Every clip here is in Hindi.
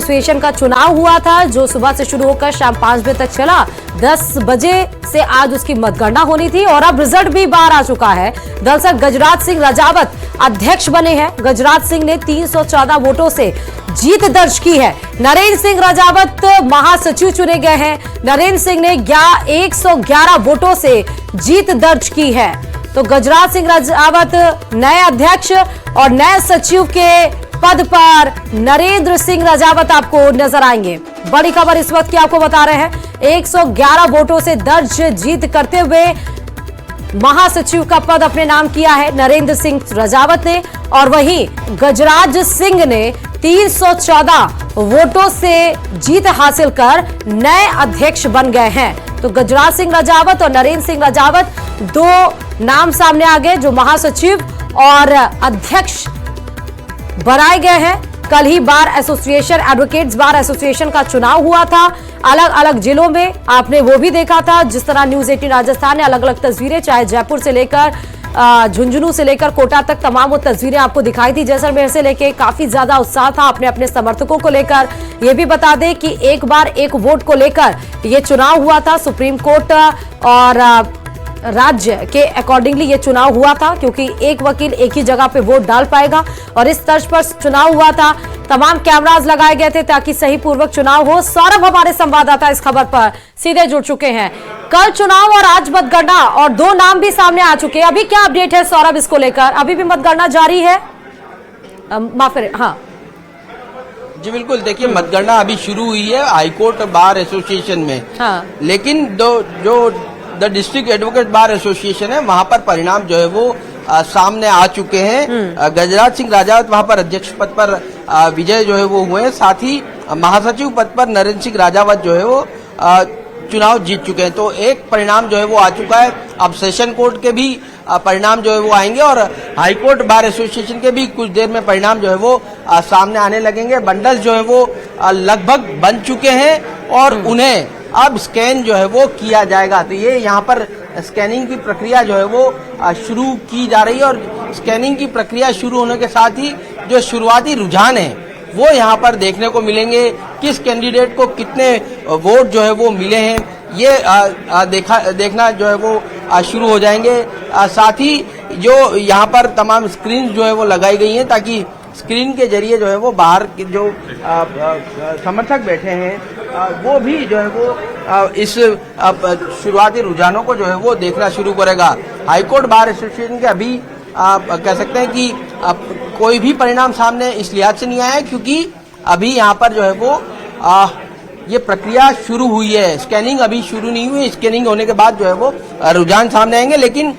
एसोसिएशन का चुनाव हुआ था, जो सुबह से शुरू होकर शाम 5 बजे तक चला। 10 बजे से आज उसकी मतगणना होनी थी और अब रिजल्ट भी बाहर आ चुका है। दरअसल गजराज सिंह राजावत अध्यक्ष बने हैं। गजराज सिंह ने 314 वोटों से जीत दर्ज की है। नरेंद्र सिंह राजावत महासचिव चुने गए हैं। नरेंद्र सिंह ने 111 वोटों से जीत दर्ज की है। तो गजराज सिंह राजावत नए अध्यक्ष और नए सचिव के पद पर नरेंद्र सिंह राजावत आपको नजर आएंगे। बड़ी खबर इस वक्त की आपको बता रहे हैं, 111 वोटों से दर्ज जीत करते हुए महासचिव का पद अपने नाम किया है नरेंद्र सिंह राजावत ने, और वहीं गजराज सिंह ने 314 वोटों से जीत हासिल कर नए अध्यक्ष बन गए हैं। तो गजराज सिंह राजावत और नरेंद्र सिंह राजावत दो नाम सामने आ गए जो महासचिव और अध्यक्ष बनाए गए हैं। कल ही bar association, advocates bar association का चुनाव हुआ था अलग अलग जिलों में। आपने वो भी देखा था, जिस तरह न्यूज 18 राजस्थान ने अलग अलग तस्वीरें, चाहे जयपुर से लेकर झुंझुनू से लेकर कोटा तक तमाम वो तस्वीरें आपको दिखाई थी। जैसलमेर से लेकर काफी ज्यादा उत्साह था अपने अपने समर्थकों को लेकर। ये भी बता दें कि एक बार एक वोट को लेकर ये चुनाव हुआ था। सुप्रीम कोर्ट और राज्य के अकॉर्डिंगली ये चुनाव हुआ था, क्योंकि एक वकील एक ही जगह पे वोट डाल पाएगा और इस तर्ज पर चुनाव हुआ था। तमाम कैमरास लगाए गए थे ताकि सही पूर्वक चुनाव हो। सौरभ हमारे संवाददाता इस खबर पर सीधे जुड़ चुके हैं। कल चुनाव और आज मतगणना और दो नाम भी सामने आ चुके हैं। अभी क्या अपडेट है सौरभ इसको लेकर? अभी भी मतगणना जारी है? हाँ जी बिल्कुल, देखिए मतगणना अभी शुरू हुई है हाईकोर्ट बार एसोसिएशन में। हाँ। लेकिन the district advocate bar association है, वहां पर परिणाम जो है वो सामने आ चुके हैं। गजराज सिंह राजावत वहां पर अध्यक्ष पद पर विजय जो है वो हुए हैं। साथ ही महासचिव पद पर नरेंद्र सिंह राजावत जो है वो चुनाव जीत चुके हैं। तो एक परिणाम जो है वो आ चुका है। अब सेशन कोर्ट के भी परिणाम जो है वो आएंगे और हाईकोर्ट बार एसोसिएशन के भी कुछ देर में परिणाम जो है वो सामने आने लगेंगे। बंडल्स जो है वो लगभग बन चुके हैं और उन्हें अब स्कैन जो है वो किया जाएगा। तो ये यहाँ पर स्कैनिंग की प्रक्रिया जो है वो शुरू की जा रही है और स्कैनिंग की प्रक्रिया शुरू होने के साथ ही जो शुरुआती रुझान है वो यहाँ पर देखने को मिलेंगे। किस कैंडिडेट को कितने वोट जो है वो मिले हैं ये देखना जो है वो शुरू हो जाएंगे। साथ ही जो यहाँ पर तमाम स्क्रीन जो है वो लगाई गई हैं ताकि स्क्रीन के जरिए जो है वो बाहर के जो समर्थक बैठे हैं वो भी जो है वो इस शुरुआती रुझानों को जो है वो देखना शुरू करेगा। हाईकोर्ट बार एसोसिएशन के अभी कह सकते हैं कि कोई भी परिणाम सामने इस लिहाज से नहीं आया है क्योंकि अभी यहाँ पर जो है वो ये प्रक्रिया शुरू हुई है। स्कैनिंग अभी शुरू नहीं हुई। स्कैनिंग होने के बाद जो है वो रुझान सामने आएंगे। लेकिन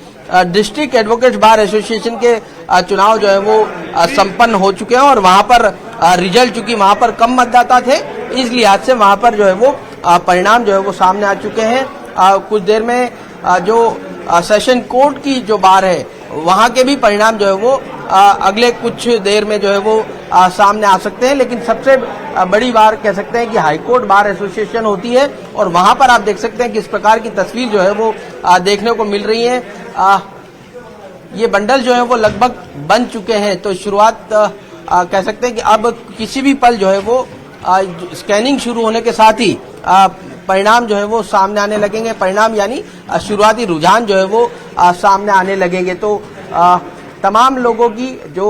डिस्ट्रिक्ट एडवोकेट बार एसोसिएशन के चुनाव जो है वो संपन्न हो चुके हैं और वहां पर रिजल्ट, चूंकि वहां पर कम मतदाता थे इस लिहाज से वहां पर जो है वो परिणाम जो है वो सामने आ चुके हैं। कुछ देर में जो सेशन कोर्ट की जो बार है वहां के भी परिणाम जो है वो अगले कुछ देर में जो है वो सामने आ सकते हैं। लेकिन सबसे बड़ी बार कह सकते हैं कि हाईकोर्ट बार एसोसिएशन होती है और वहां पर आप देख सकते हैं कि इस प्रकार की तस्वीर जो है वो देखने को मिल रही है। ये बंडल जो है वो लगभग बन चुके हैं। तो शुरुआत कह सकते हैं कि अब किसी भी पल जो है वो स्कैनिंग शुरू होने के साथ ही परिणाम जो है वो सामने आने लगेंगे। परिणाम यानी शुरुआती रुझान जो है वो सामने आने लगेंगे। तो तमाम लोगों की जो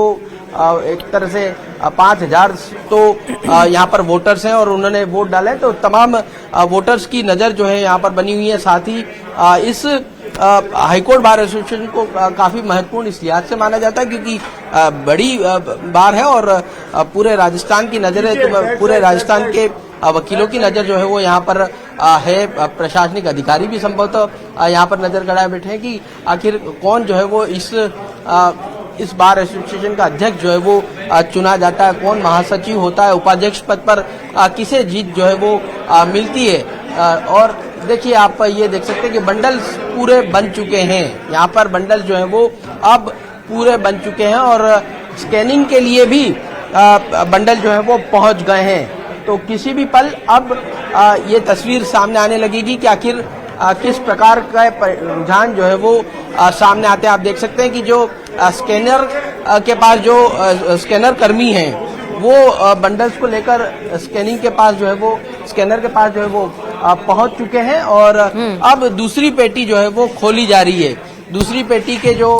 एक तरह से 5000 तो यहाँ पर वोटर्स हैं और उन्होंने वोट डाले, तो तमाम वोटर्स की नज़र जो है यहाँ पर बनी हुई है। साथ ही इस हाईकोर्ट बार एसोसिएशन को काफ़ी महत्वपूर्ण इस लिहाज से माना जाता है क्योंकि बड़ी बार है और पूरे राजस्थान की नज़र है। तो पूरे राजस्थान के वकीलों की नज़र जो है वो यहाँ पर है। प्रशासनिक अधिकारी भी संभवतः यहाँ पर नज़र गड़ाए बैठे हैं कि आखिर कौन जो है वो इस बार एसोसिएशन का अध्यक्ष जो है वो चुना जाता है, कौन महासचिव होता है, उपाध्यक्ष पद पर किसे जीत जो है वो मिलती है। और देखिए आप ये देख सकते हैं कि बंडल्स पूरे बन चुके हैं। यहाँ पर बंडल जो है वो अब पूरे बन चुके हैं और स्कैनिंग के लिए भी बंडल जो है वो पहुँच गए हैं। तो किसी भी पल अब ये तस्वीर सामने आने लगेगी कि आखिर किस प्रकार का रुझान जो है वो सामने आते हैं। आप देख सकते हैं कि जो स्कैनर के पास जो स्कैनर कर्मी हैं वो बंडल्स को लेकर स्कैनिंग के पास जो है वो स्कैनर के पास जो है वो पहुंच चुके हैं और अब दूसरी पेटी जो है वो खोली जा रही है। दूसरी पेटी के जो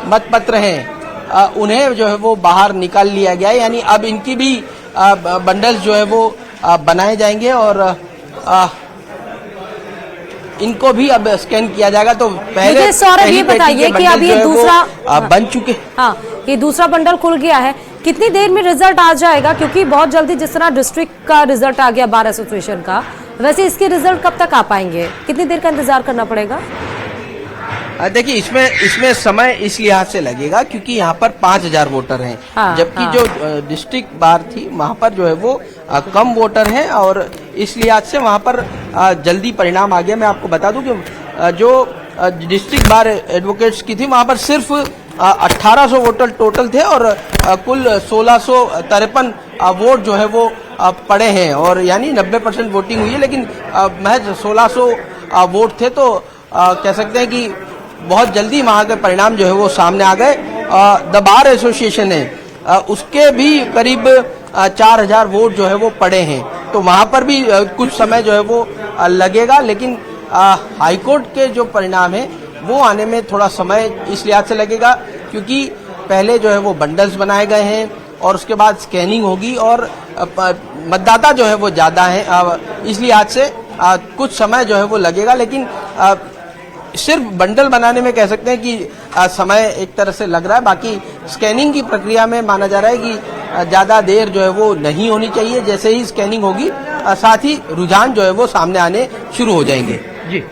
मतपत्र हैं उन्हें जो है वो बाहर निकाल लिया गया है, यानी अब इनकी भी बंडल्स जो है वो बनाए जाएंगे और इनको भी अब स्कैन किया जाएगा। तो पहले सौरभ ये बताइए कि अब ये दूसरा बन चुके, हाँ ये दूसरा बंडल खुल गया है, कितनी देर में रिजल्ट आ जाएगा? क्योंकि बहुत जल्दी जिस तरह डिस्ट्रिक्ट का रिजल्ट आ गया बार एसोसिएशन का, वैसे इसके रिजल्ट कब तक आ पाएंगे? कितनी देर का इंतजार करना पड़ेगा? देखिए इसमें समय इस लिहाज से लगेगा क्योंकि यहाँ पर 5000 वोटर हैं, जबकि जो डिस्ट्रिक्ट बार थी वहाँ पर जो है वो कम वोटर हैं और इस लिहाज से वहाँ पर जल्दी परिणाम आ गया। मैं आपको बता दूं कि जो डिस्ट्रिक्ट बार एडवोकेट्स की थी वहाँ पर सिर्फ 1800 वोटर टोटल थे और कुल 1653 वोट जो है वो पड़े हैं और यानी 90% वोटिंग हुई है, लेकिन महज 1600 वोट थे। तो कह सकते हैं कि बहुत जल्दी वहाँ के परिणाम जो है वो सामने आ गए। द बार एसोसिएशन है उसके भी करीब 4000 वोट जो है वो पड़े हैं, तो वहाँ पर भी कुछ समय जो है वो लगेगा, लेकिन हाईकोर्ट के जो परिणाम है वो आने में थोड़ा समय इस लिहाज से लगेगा क्योंकि पहले जो है वो बंडल्स बनाए गए हैं और उसके बाद स्कैनिंग होगी और मतदाता जो है वो ज़्यादा है, इस लिहाज से कुछ समय जो है वो लगेगा। लेकिन सिर्फ बंडल बनाने में कह सकते हैं कि समय एक तरह से लग रहा है, बाकी स्कैनिंग की प्रक्रिया में माना जा रहा है कि ज़्यादा देर जो है वो नहीं होनी चाहिए। जैसे ही स्कैनिंग होगी साथ ही रुझान जो है वो सामने आने शुरू हो जाएंगे। जी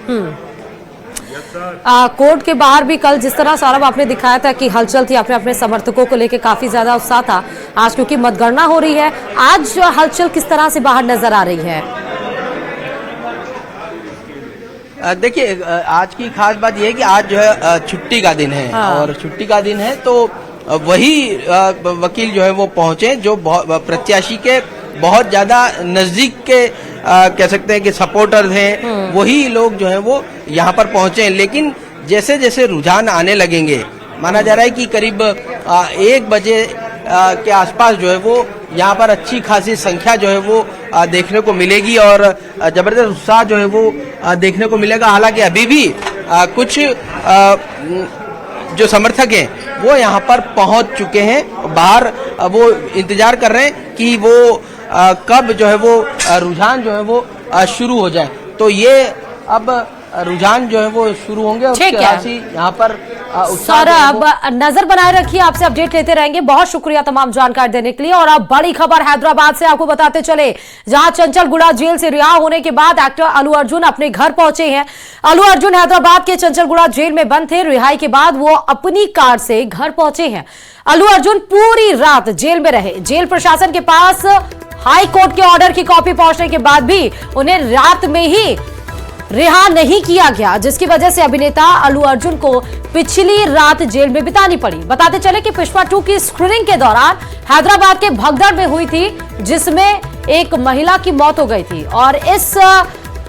कोर्ट के बाहर भी कल जिस तरह सौरभ आपने दिखाया था कि हलचल थी, अपने अपने समर्थकों को लेकर काफी ज्यादा उत्साह था, आज क्योंकि मतगणना हो रही है, आज हलचल किस तरह से बाहर नजर आ रही है? देखिए आज की खास बात यह है कि आज जो है छुट्टी का दिन है और छुट्टी का दिन है तो वही वकील जो है वो पहुंचे जो प्रत्याशी के बहुत ज्यादा नजदीक के कह सकते हैं कि सपोर्टर हैं, वही लोग जो है वो यहाँ पर पहुंचे हैं। लेकिन जैसे जैसे रुझान आने लगेंगे, माना जा रहा है कि करीब 1 बजे के आसपास जो है वो यहाँ पर अच्छी खासी संख्या जो है वो देखने को मिलेगी और जबरदस्त उत्साह जो है वो देखने को मिलेगा। हालांकि अभी भी कुछ जो समर्थक हैं वो यहाँ पर पहुँच चुके हैं, बाहर वो इंतजार कर रहे हैं कि वो कब जो है वो रुझान जो है वो शुरू हो जाए। तो ये अब रुझान जो है वो शुरू होंगे और यहाँ पर सौरभ नजर बनाए रखिए, आपसे अपडेट लेते रहेंगे। बहुत शुक्रिया तमाम जानकारी देने के लिए। और अब बड़ी खबर हैदराबाद से आपको बताते चले, जहां चंचलगुड़ा जेल से रिहा होने के बाद एक्टर अल्लू अर्जुन अपने घर पहुंचे हैं। अल्लू अर्जुन हैदराबाद के चंचलगुड़ा जेल में बंद थे, रिहाई के बाद वो अपनी कार से घर पहुंचे हैं। अल्लू अर्जुन पूरी रात जेल में रहे। जेल प्रशासन के पास हाई कोर्ट के ऑर्डर की कॉपी पहुंचने के बाद भी उन्हें रात में ही रिहा नहीं किया गया, जिसकी वजह से अभिनेता अल्लू अर्जुन को पिछली रात जेल में बितानी पड़ी। बताते चले कि पुष्पा 2 की स्क्रीनिंग के दौरान हैदराबाद के भगदड़ में हुई थी, जिसमें एक महिला की मौत हो गई थी और इस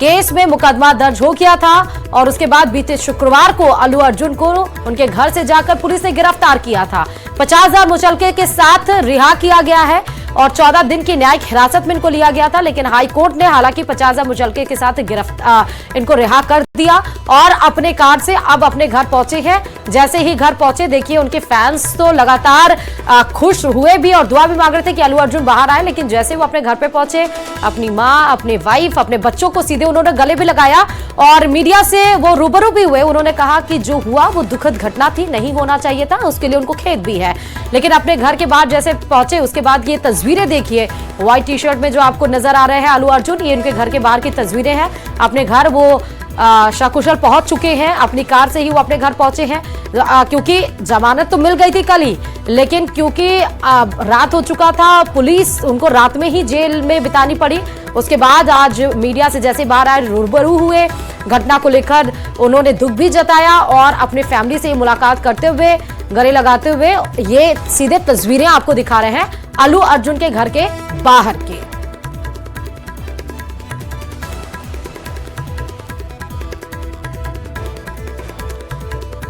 केस में मुकदमा दर्ज हो गया था। और उसके बाद बीते शुक्रवार को अल्लू अर्जुन को उनके घर से जाकर पुलिस ने गिरफ्तार किया था। 50,000 मुचलके के साथ रिहा किया गया है और 14 दिन की न्यायिक हिरासत में इनको लिया गया था, लेकिन हाई कोर्ट ने हालांकि 50,000 मुचलके के साथ इनको रिहा कर दिया और अपने कार से अब अपने घर पहुंचे हैं। जैसे ही घर पहुंचे, देखिए उनके फैंस तो लगातार खुश हुए भी और दुआ भी मांग रहे थे कि अल्लू अर्जुन बाहर आए, लेकिन जैसे वो अपने घर पे पहुंचे, अपनी माँ, अपने वाइफ, अपने बच्चों को सीधे उन्होंने गले भी लगाया और मीडिया से वो रूबरू भी हुए। उन्होंने कहा कि जो हुआ वो दुखद घटना थी, नहीं होना चाहिए था, उसके लिए उनको खेद भी है। लेकिन अपने घर के बाहर जैसे पहुंचे, उसके बाद ये तस्वीरें देखिए, व्हाइट टी शर्ट में जो आपको नजर आ रहे हैं अल्लू अर्जुन, ये इनके घर के बाहर की तस्वीरें हैं। अपने घर वो सकुशल पहुंच चुके हैं, अपनी कार से ही वो अपने घर पहुंचे हैं, क्योंकि जमानत तो मिल गई थी कल ही, लेकिन क्योंकि रात हो चुका था, पुलिस उनको रात में ही जेल में बितानी पड़ी। उसके बाद आज मीडिया से जैसे बाहर आए, रूबरू हुए, घटना को लेकर उन्होंने दुख भी जताया और अपने फैमिली से मुलाकात करते हुए, गले लगाते हुए ये सीधे तस्वीरें आपको दिखा रहे हैं अल्लू अर्जुन के घर के बाहर की।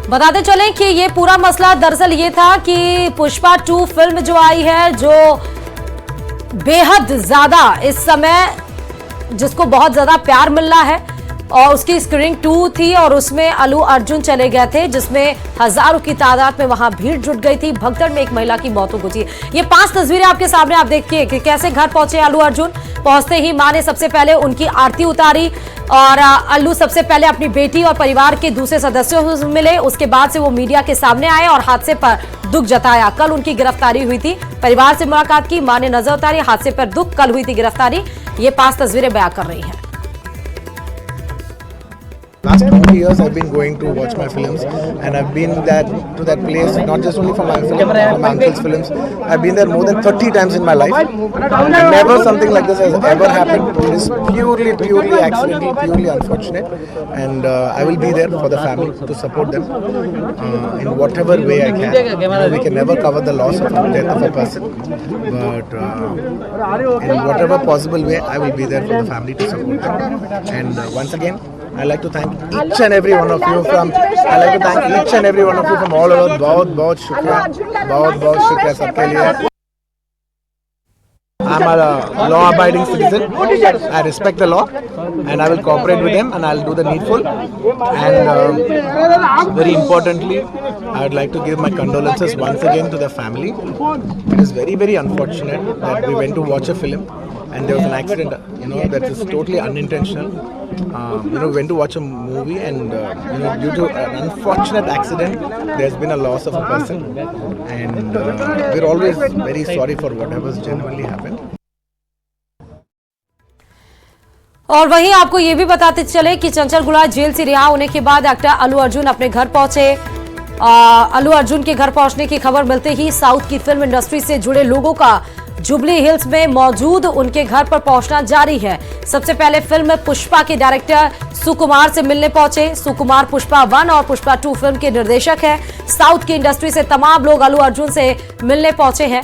बताते चलें कि ये पूरा मसला दरअसल ये था कि पुष्पा 2 फिल्म जो आई है, जो बेहद ज्यादा इस समय जिसको बहुत ज्यादा प्यार मिल रहा है, और उसकी स्क्रीनिंग 2 थी और उसमें अल्लू अर्जुन चले गए थे, जिसमें हजारों की तादाद में वहां भीड़ जुट गई थी। भगदड़ में एक महिला की मौत हो गई। ये 5 तस्वीरें आपके सामने, आप देखिए कि कैसे घर पहुंचे अल्लू अर्जुन। पहुंचते ही मां ने सबसे पहले उनकी आरती उतारी और अल्लू सबसे पहले अपनी बेटी और परिवार के दूसरे सदस्यों से मिले। उसके बाद से वो मीडिया के सामने आए और हादसे पर दुख जताया। कल उनकी गिरफ्तारी हुई थी, परिवार से मुलाकात की, मां ने नजर उतारी, हादसे पर दुख, कल हुई थी गिरफ्तारी। ये 5 तस्वीरें बयां कर रही हैं। Last 2 years I've been going to watch my films, and I've been to that place not just only for my film, for my uncle's films. I've been there more than 30 times in my life, and never something like this has ever happened. It is purely accidental, purely unfortunate, and I will be there for the family to support them in whatever way I can. You know, we can never cover the loss of the death of a person, but in whatever possible way I will be there for the family to support them. And once again, I like to thank each and every one of you from all over. बहुत शुक्रिया सबके लिए। I'm a law-abiding citizen. I respect the law, and I will cooperate with them, and I'll do the needful. And very importantly, I would like to give my condolences once again to the family. It is very unfortunate that we went to watch a film, and there was an accident. You know, that is totally unintentional. We went to watch a movie, and due to an unfortunate accident, there's been a loss of a person, and we're always very sorry for whatever's genuinely happened. और वहीं आपको ये भी बताते चले कि चंचल गुड़ा जेल से रिहा होने के बाद एक्टर अल्लू अर्जुन अपने घर पहुंचे। अल्लू अर्जुन के घर पहुंचने की खबर मिलते ही साउथ की फिल्म इंडस्ट्री से जुड़े लोगों का जुबली हिल्स में मौजूद उनके घर पर पहुंचना जारी है। सबसे पहले फिल्म पुष्पा के डायरेक्टर सुकुमार से मिलने पहुंचे। सुकुमार पुष्पा 1 और पुष्पा 2 फिल्म के निर्देशक हैं। साउथ की इंडस्ट्री से तमाम लोग अल्लू अर्जुन से मिलने पहुंचे हैं।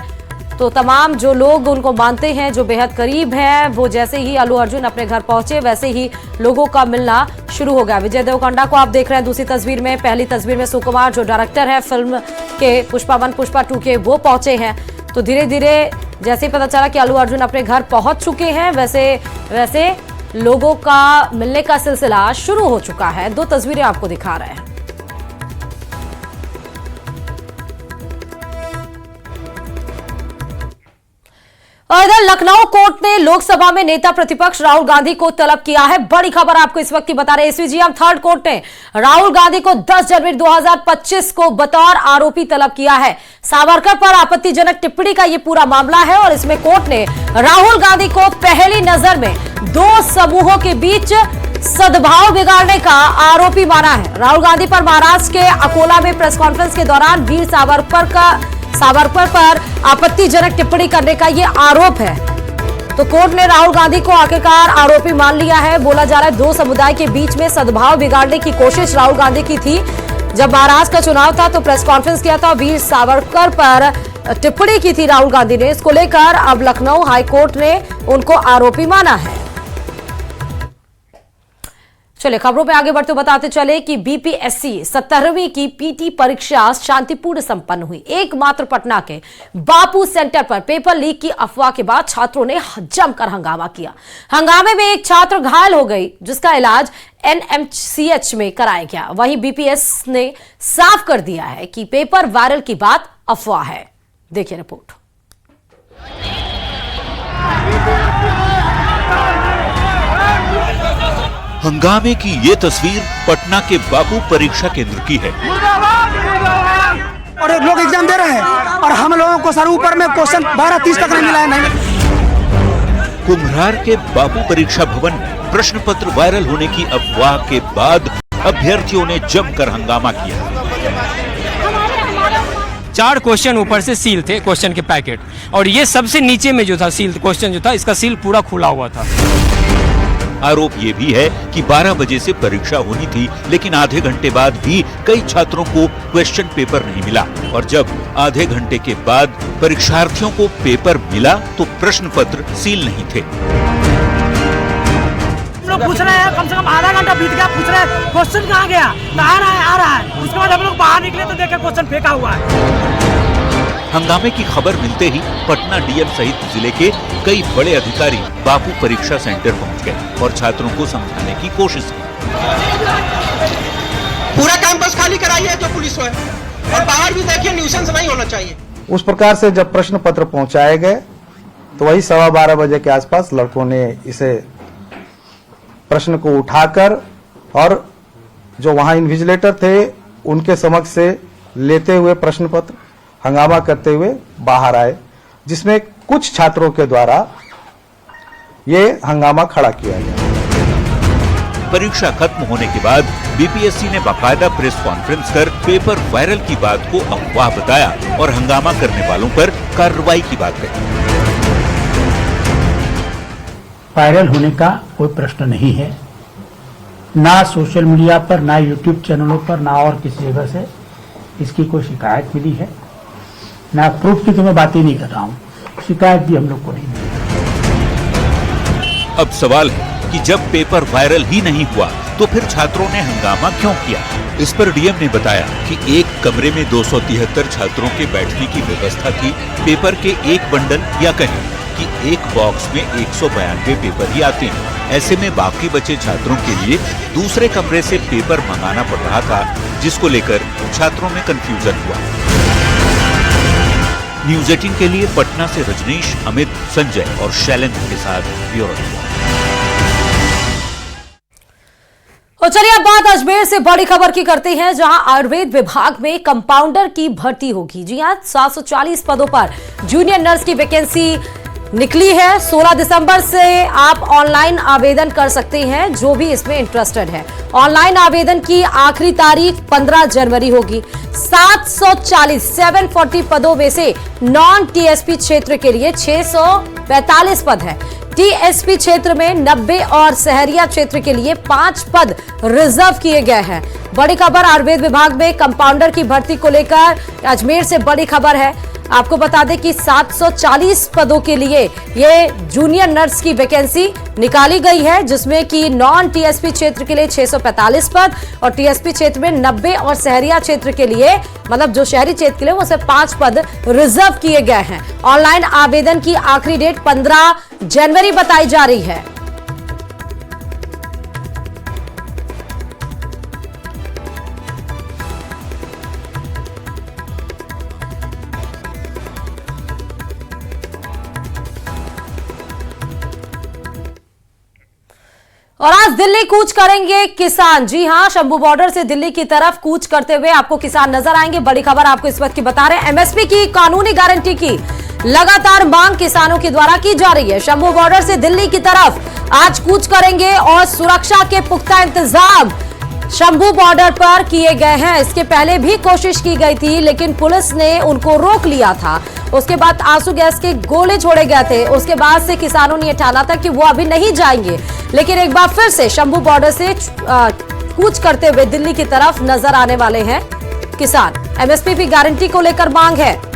तो तमाम जो लोग उनको मानते हैं, जो बेहद करीब हैं, वो जैसे ही अल्लू अर्जुन अपने घर पहुंचे वैसे ही लोगों का मिलना शुरू हो गया। विजय देवरकोंडा को आप देख रहे हैं दूसरी तस्वीर में। पहली तस्वीर में सुकुमार जो डायरेक्टर है फिल्म के पुष्पा 1 पुष्पा 2 के, वो पहुंचे हैं। तो धीरे धीरे जैसे ही पता चला कि अल्लू अर्जुन अपने घर पहुंच चुके हैं, वैसे लोगों का मिलने का सिलसिला शुरू हो चुका है। 2 तस्वीरें आपको दिखा रहे हैं। और इधर लखनऊ कोर्ट ने लोकसभा में नेता प्रतिपक्ष राहुल गांधी को तलब किया है। बड़ी खबर आपको इस वक्त की बता रहे हैं। एसपीजीएम 3rd कोर्ट ने राहुल गांधी को 10 जनवरी 2025 को बतौर आरोपी तलब किया है। सावरकर पर आपत्तिजनक टिप्पणी का यह पूरा मामला है और इसमें कोर्ट ने राहुल गांधी को पहली नजर में 2 समूहों के बीच सद्भाव बिगाड़ने का आरोपी माना है। राहुल गांधी पर महाराष्ट्र के अकोला में प्रेस कॉन्फ्रेंस के दौरान वीर सावरकर पर आपत्तिजनक टिप्पणी करने का यह आरोप है। तो कोर्ट ने राहुल गांधी को आखिरकार आरोपी मान लिया है। बोला जा रहा है 2 समुदाय के बीच में सद्भाव बिगाड़ने की कोशिश राहुल गांधी की थी। जब महाराष्ट्र का चुनाव था तो प्रेस कॉन्फ्रेंस किया था, वीर सावरकर पर टिप्पणी की थी राहुल गांधी ने। इसको लेकर अब लखनऊ हाईकोर्ट ने उनको आरोपी माना है। चलिए खबरों पे आगे बढ़ते बताते चले कि बीपीएससी 17वीं की पीटी परीक्षा शांतिपूर्ण संपन्न हुई। एकमात्र पटना के बापू सेंटर पर पेपर लीक की अफवाह के बाद छात्रों ने जमकर हंगामा किया। हंगामे में एक छात्र घायल हो गई, जिसका इलाज एनएमसीएच में कराया गया। वहीं बीपीएस ने साफ कर दिया है कि पेपर वायरल की बात अफवाह है। देखिए रिपोर्ट। हंगामे की ये तस्वीर पटना के बापू परीक्षा केंद्र की है। और लोग एग्जाम दे रहे हैं और हम लोगों को सर ऊपर में क्वेश्चन 12-30 तक नहीं मिला है। नहीं। कुम्हरार के बापू परीक्षा भवन में प्रश्न पत्र वायरल होने की अफवाह के बाद अभ्यर्थियों ने जमकर हंगामा किया। 4 क्वेश्चन ऊपर से सील थे, क्वेश्चन के पैकेट, और ये सबसे नीचे में जो था सील क्वेश्चन जो था, इसका सील पूरा खुला हुआ था। आरोप ये भी है कि 12 बजे से परीक्षा होनी थी, लेकिन आधे घंटे बाद भी कई छात्रों को क्वेश्चन पेपर नहीं मिला, और जब आधे घंटे के बाद परीक्षार्थियों को पेपर मिला तो प्रश्न पत्र सील नहीं थे। लोग पूछ रहे हैं, कम से कम आधा घंटा बीत गया, पूछ रहे हैं क्वेश्चन कहाँ गया, तो आ रहा है। उसके बाद हम लोग बाहर निकले तो देखे क्वेश्चन फेंका हुआ है। हंगामे की खबर मिलते ही पटना डीएम सहित जिले के कई बड़े अधिकारी बापू परीक्षा सेंटर पहुंच गए और छात्रों को समझाने की कोशिश की। पूरा कैंपस खाली कराइए जो पुलिस है, और बाहर भी देखिए, न्यूसेंस नहीं होना चाहिए। उस प्रकार से जब प्रश्न पत्र पहुंचाए गए तो वही 12:15 बजे के आसपास लड़कों ने इसे प्रश्न को उठाकर और जो वहां इन्विजिलेटर थे उनके समक्ष से लेते हुए प्रश्न पत्र हंगामा करते हुए बाहर आए, जिसमें कुछ छात्रों के द्वारा ये हंगामा खड़ा किया गया। परीक्षा खत्म होने के बाद बीपीएससी ने बाकायदा प्रेस कॉन्फ्रेंस कर पेपर वायरल की बात को अफवाह बताया और हंगामा करने वालों पर कार्रवाई की बात कही। वायरल होने का कोई प्रश्न नहीं है, ना सोशल मीडिया पर, ना यूट्यूब चैनलों पर, ना और किसी जगह से इसकी कोई शिकायत मिली है। ना प्रूफ की तो मैं बात ही नहीं कर रहा हूँ, शिकायत भी हम लोग को नहीं मिली। अब सवाल है कि जब पेपर वायरल ही नहीं हुआ तो फिर छात्रों ने हंगामा क्यों किया? इस पर डीएम ने बताया कि एक कमरे में 273 छात्रों के बैठने की व्यवस्था थी। पेपर के एक बंडल या कहें कि एक बॉक्स में 192 पेपर ही आते हैं। ऐसे में बाकी बचे छात्रों के लिए दूसरे कमरे से पेपर मंगाना पड़ रहा था, जिसको लेकर छात्रों में कंफ्यूजन हुआ। न्यूज 18 के लिए पटना से रजनीश, अमित, संजय और शैलेंद्र के साथ ब्यूरो रिपोर्ट। और चलिए अब बात अजमेर से बड़ी खबर की करते हैं, जहां आयुर्वेद विभाग में कंपाउंडर की भर्ती होगी। जी हां, 740 पदों पर जूनियर नर्स की वैकेंसी निकली है। 16 दिसंबर से आप ऑनलाइन आवेदन कर सकते हैं, जो भी इसमें इंटरेस्टेड है। ऑनलाइन आवेदन की आखिरी तारीख 15 जनवरी होगी। 740 पदों में से नॉन टीएसपी क्षेत्र के लिए 645 पद है। टीएसपी क्षेत्र में 90 और सहरिया क्षेत्र के लिए 5 पद रिजर्व किए गए हैं। बड़ी खबर आयुर्वेद विभाग में कंपाउंडर की भर्ती को लेकर अजमेर से बड़ी खबर है। आपको बता दें कि 740 पदों के लिए ये जूनियर नर्स की वैकेंसी निकाली गई है, जिसमें कि नॉन टीएसपी क्षेत्र के लिए 645 पद और टीएसपी क्षेत्र में 90 और शहरिया क्षेत्र के लिए, मतलब जो शहरी क्षेत्र के लिए, वो सिर्फ 5 पद रिजर्व किए गए हैं। ऑनलाइन आवेदन की आखिरी डेट 15 जनवरी बताई जा रही है। और आज दिल्ली कूच करेंगे किसान। जी हां, शंभू बॉर्डर से दिल्ली की तरफ कूच करते हुए आपको किसान नजर आएंगे। बड़ी खबर आपको इस वक्त की बता रहे हैं। एमएसपी की कानूनी गारंटी की लगातार मांग किसानों के द्वारा की जा रही है। शंभू बॉर्डर से दिल्ली की तरफ आज कूच करेंगे और सुरक्षा के पुख्ता इंतजाम शंभू बॉर्डर पर किए गए हैं। इसके पहले भी कोशिश की गई थी, लेकिन पुलिस ने उनको रोक लिया था। उसके बाद आंसू गैस के गोले छोड़े गए थे। उसके बाद से किसानों ने यह ठाना था कि वो अभी नहीं जाएंगे, लेकिन एक बार फिर से शंभू बॉर्डर से कूच करते हुए दिल्ली की तरफ नजर आने वाले हैं किसान। एमएसपी की गारंटी को लेकर मांग है।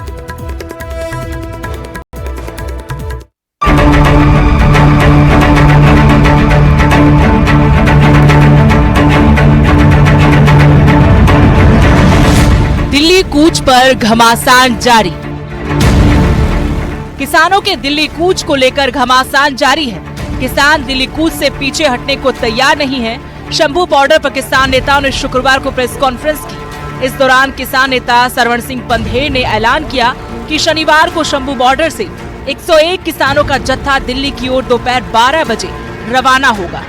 दिल्ली कूच पर घमासान जारी। किसानों के दिल्ली कूच को लेकर घमासान जारी है। किसान दिल्ली कूच से पीछे हटने को तैयार नहीं है। शंभू बॉर्डर पर किसान नेताओं ने शुक्रवार को प्रेस कॉन्फ्रेंस की। इस दौरान किसान नेता सरवण सिंह पंधेर ने ऐलान किया कि शनिवार को शंभू बॉर्डर से 101 किसानों का जत्था दिल्ली की ओर दोपहर 12 बजे रवाना होगा।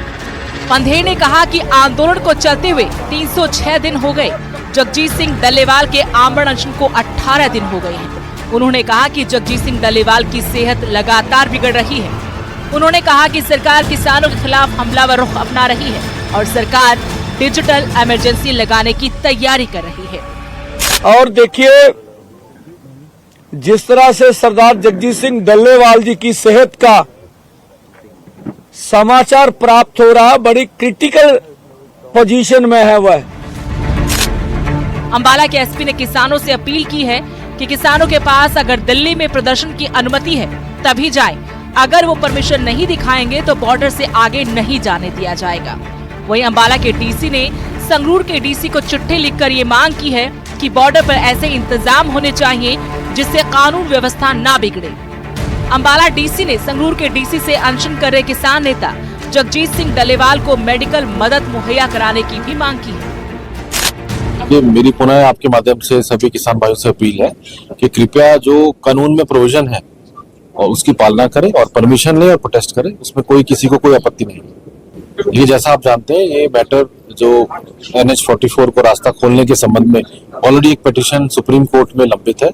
पंधेर ने कहा कि आंदोलन को चलते हुए 306 दिन हो गए। जगजीत सिंह डल्लेवाल के आमरण अनशन को 18 दिन हो गए हैं। उन्होंने कहा कि जगजीत सिंह डल्लेवाल की सेहत लगातार बिगड़ रही है। उन्होंने कहा कि सरकार किसानों के खिलाफ हमलावर रुख अपना रही है और सरकार डिजिटल इमरजेंसी लगाने की तैयारी कर रही है। और देखिए, जिस तरह से सरदार जगजीत सिंह डल्लेवाल जी की सेहत का समाचार प्राप्त हो रहा, बड़ी क्रिटिकल पोजीशन में है वह। अंबाला के एसपी ने किसानों से अपील की है कि किसानों के पास अगर दिल्ली में प्रदर्शन की अनुमति है तभी जाएं। अगर वो परमिशन नहीं दिखाएंगे तो बॉर्डर से आगे नहीं जाने दिया जाएगा। वहीं अंबाला के डीसी ने संगरूर के डीसी को चिट्ठी लिखकर ये मांग की है कि बॉर्डर पर ऐसे इंतजाम होने चाहिए जिससे कानून व्यवस्था ना बिगड़े। अंबाला डीसी ने संगरूर के डीसी से अनशन कर रहे किसान नेता जगजीत सिंह डल्लेवाल को मेडिकल मदद मुहैया कराने की भी मांग की है। ये मेरी पुनः आपके माध्यम से सभी किसान भाइयों से अपील है कि कृपया जो कानून में प्रोविजन है और उसकी पालना करें और परमिशन लें और प्रोटेस्ट करें, उसमें कोई किसी को कोई आपत्ति नहीं। ये जैसा आप जानते हैं ये मैटर जो NH-44 को रास्ता खोलने के संबंध में ऑलरेडी एक पिटीशन सुप्रीम कोर्ट में लंबित है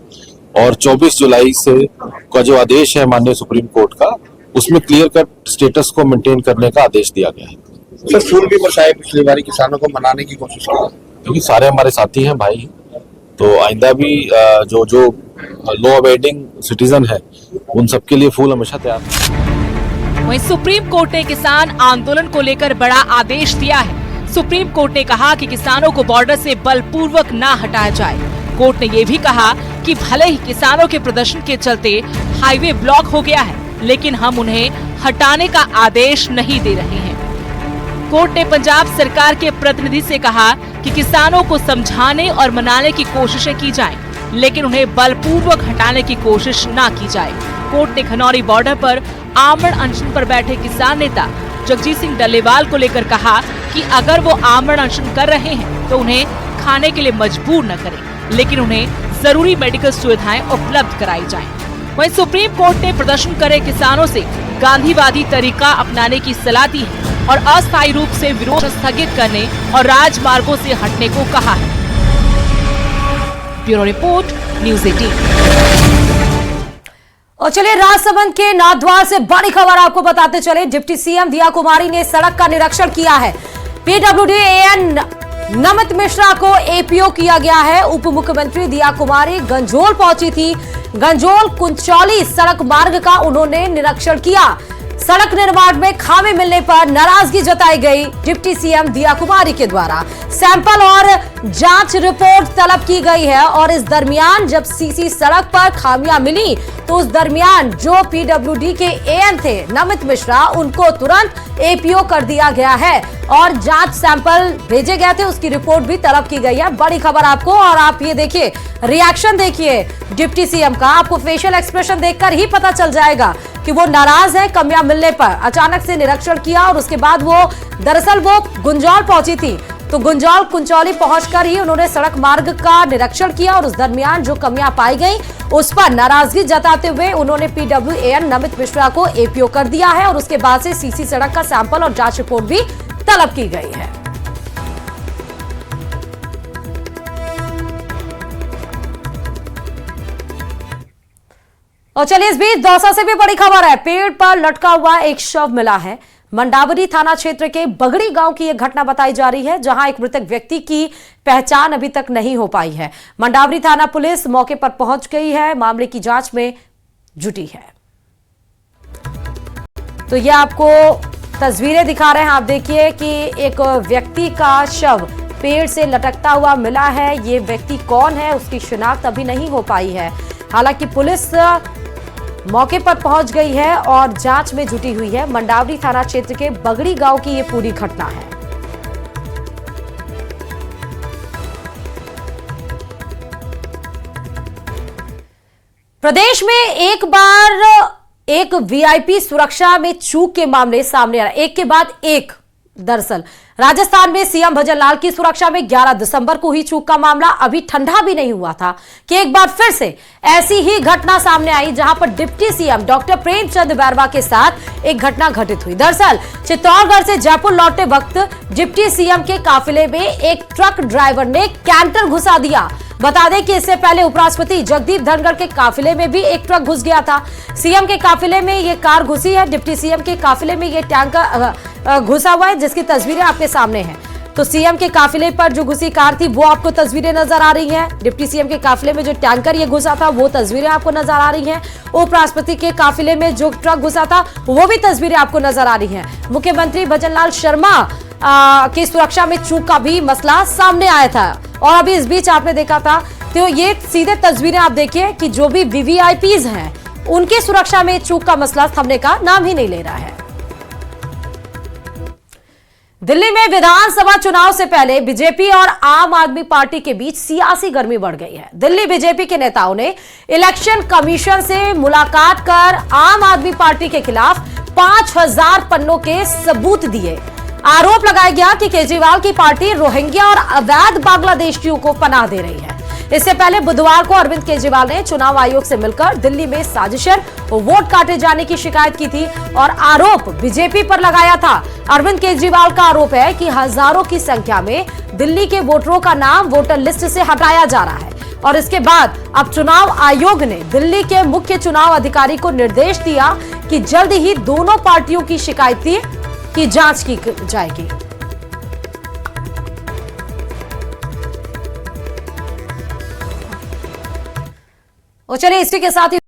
और 24 जुलाई से का जो आदेश है माननीय सुप्रीम कोर्ट का, उसमें क्लियर कट स्टेटस को मेंटेन करने का आदेश दिया गया है। सर फूल भी बरसाए पिछली बार, किसानों को मनाने की कोशिश की, क्योंकि सारे हमारे साथी हैं भाई, तो आइंदा भी जो लॉ अबेडिंग सिटीजन है उन सबके लिए फूल हमेशा तैयार है। वहीं सुप्रीम कोर्ट ने किसान आंदोलन को लेकर बड़ा आदेश दिया है। सुप्रीम कोर्ट ने कहा कि किसानों को बॉर्डर से बलपूर्वक ना हटाया जाए। कोर्ट ने ये भी कहा कि भले ही किसानों के प्रदर्शन के चलते हाईवे ब्लॉक हो गया है, लेकिन हम उन्हें हटाने का आदेश नहीं दे रहे हैं। कोर्ट ने पंजाब सरकार के प्रतिनिधि से कहा कि किसानों को समझाने और मनाने की कोशिशें की जाएं, लेकिन उन्हें बलपूर्वक हटाने की कोशिश ना की जाए। कोर्ट ने खनौरी बॉर्डर पर आमरण अनशन पर बैठे किसान नेता जगजीत सिंह डल्लेवाल को लेकर कहा कि अगर वो आमरण अनशन कर रहे हैं तो उन्हें खाने के लिए मजबूर न करें, लेकिन उन्हें जरूरी मेडिकल सुविधाएं उपलब्ध कराई जाएं। वहीं सुप्रीम कोर्ट ने प्रदर्शन करे किसानों से गांधीवादी तरीका अपनाने की सलाह दी है और अस्थायी रूप से विरोध स्थगित करने और राजमार्गों से हटने को कहा है। Bureau report, news 18। और चलिए राजसमंद के नाथद्वार से बड़ी खबर आपको बताते चले। डिप्टी सीएम दिया कुमारी ने सड़क का निरीक्षण किया है। पीडब्ल्यूडी एएन नमित मिश्रा को एपीओ किया गया है। उप मुख्यमंत्री दिया कुमारी गंजोल पहुंची थी। गंजोल कुंचौली सड़क मार्ग का उन्होंने निरीक्षण किया। सड़क निर्माण में खामी मिलने पर नाराजगी जताई गई डिप्टी सीएम दिया कुमारी के द्वारा। सैंपल और जांच रिपोर्ट तलब की गई है और इस दरमियान जब सीसी सड़क पर खामियां मिली तो उस दरमियान जो पीडब्ल्यूडी के एएन थे नमित मिश्रा, उनको तुरंत एपीओ कर दिया गया है और जांच सैंपल भेजे गए थे, उसकी रिपोर्ट भी तलब की गई है। बड़ी खबर आपको, और आप ये देखिए रिएक्शन देखिए डिप्टी सीएम का, आपको फेशियल एक्सप्रेशन देखकर ही पता चल जाएगा कि वो नाराज है कमियां मिलने पर। अचानक से निरीक्षण किया और उसके बाद वो दरअसल वो गुंजौल पहुंची थी, तो गुंजौल कुंचौली पहुंचकर ही उन्होंने सड़क मार्ग का निरीक्षण किया और उस दरमियान जो कमियां पाई गई उस पर नाराजगी जताते हुए उन्होंने पीडब्ल्यूएएन नमित मिश्रा को एपीओ कर दिया है और उसके बाद से सीसी सड़क का सैंपल और जांच रिपोर्ट भी तलब की गई है। और चलिए इस बीच दौसा से भी बड़ी खबर है। पेड़ पर लटका हुआ एक शव मिला है। मंडावरी थाना क्षेत्र के बगड़ी गांव की यह घटना बताई जा रही है, जहां एक मृतक व्यक्ति की पहचान अभी तक नहीं हो पाई है। मंडावरी थाना पुलिस मौके पर पहुंच गई है, मामले की जांच में जुटी है। तो ये आपको तस्वीरें दिखा रहे हैं, आप देखिए कि एक व्यक्ति का शव पेड़ से लटकता हुआ मिला है। ये व्यक्ति कौन है उसकी शिनाख्त अभी नहीं हो पाई है। हालांकि पुलिस मौके पर पहुंच गई है और जांच में जुटी हुई है। मंडावरी थाना क्षेत्र के बगड़ी गांव की ये पूरी घटना है। प्रदेश में एक बार एक वीआईपी सुरक्षा में चूक के मामले सामने आ रहे, एक के बाद एक। दरअसल राजस्थान में सीएम भजनलाल की सुरक्षा में 11 दिसंबर को ही चूक का मामला अभी ठंडा भी नहीं हुआ था कि एक बार फिर से ऐसी ही घटना सामने आई, जहां पर deputy CM doctor Premchand Bairwa के साथ एक घटना घटित हुई। दरअसल चित्तौड़गढ़ से जयपुर लौटते वक्त डिप्टी सीएम के काफिले में एक ट्रक ड्राइवर ने कैंटर घुसा दिया। बता दें कि इससे पहले उपराष्ट्रपति जगदीप धनखड़ के काफिले में भी एक ट्रक घुस गया था। सीएम के काफिले में ये कार घुसी है, डिप्टी सीएम के काफिले में ये टैंकर घुसा हुआ है, जिसकी तस्वीरें आपके सामने हैं। तो सीएम के काफिले पर जो घुसी कार थी वो आपको तस्वीरें नजर आ रही हैं। डिप्टी सीएम के काफिले में जो टैंकर ये घुसा था वो तस्वीरें आपको नजर आ रही हैं। उपराष्ट्रपति के काफिले में जो ट्रक घुसा था वो भी तस्वीरें आपको नजर आ रही हैं। मुख्यमंत्री भजनलाल शर्मा की सुरक्षा में चूक का भी मसला सामने आया था और अभी इस बीच आपने देखा था, तो ये सीधे तस्वीरें आप देखिए कि जो भी वीवीआईपीज हैं उनकी सुरक्षा में चूक का मसला थमने का नाम ही नहीं ले रहा है। दिल्ली में विधानसभा चुनाव से पहले बीजेपी और आम आदमी पार्टी के बीच सियासी गर्मी बढ़ गई है। दिल्ली बीजेपी के नेताओं ने इलेक्शन कमीशन से मुलाकात कर आम आदमी पार्टी के खिलाफ 5000 पन्नों के सबूत दिए। आरोप लगाया गया कि केजरीवाल की पार्टी रोहिंग्या और अवैध बांग्लादेशियों को पनाह दे रही है। इससे पहले बुधवार को अरविंद केजरीवाल ने चुनाव आयोग से मिलकर दिल्ली में साजिशन और वोट काटे जाने की शिकायत की थी और आरोप बीजेपी पर लगाया था। अरविंद केजरीवाल का आरोप है कि हजारों की संख्या में दिल्ली के वोटरों का नाम वोटर लिस्ट से हटाया जा रहा है और इसके बाद अब चुनाव आयोग ने दिल्ली के मुख्य चुनाव अधिकारी को निर्देश दिया कि जल्द ही दोनों पार्टियों की शिकायतें की जांच की जाएगी। और चलिए इसी के साथ ही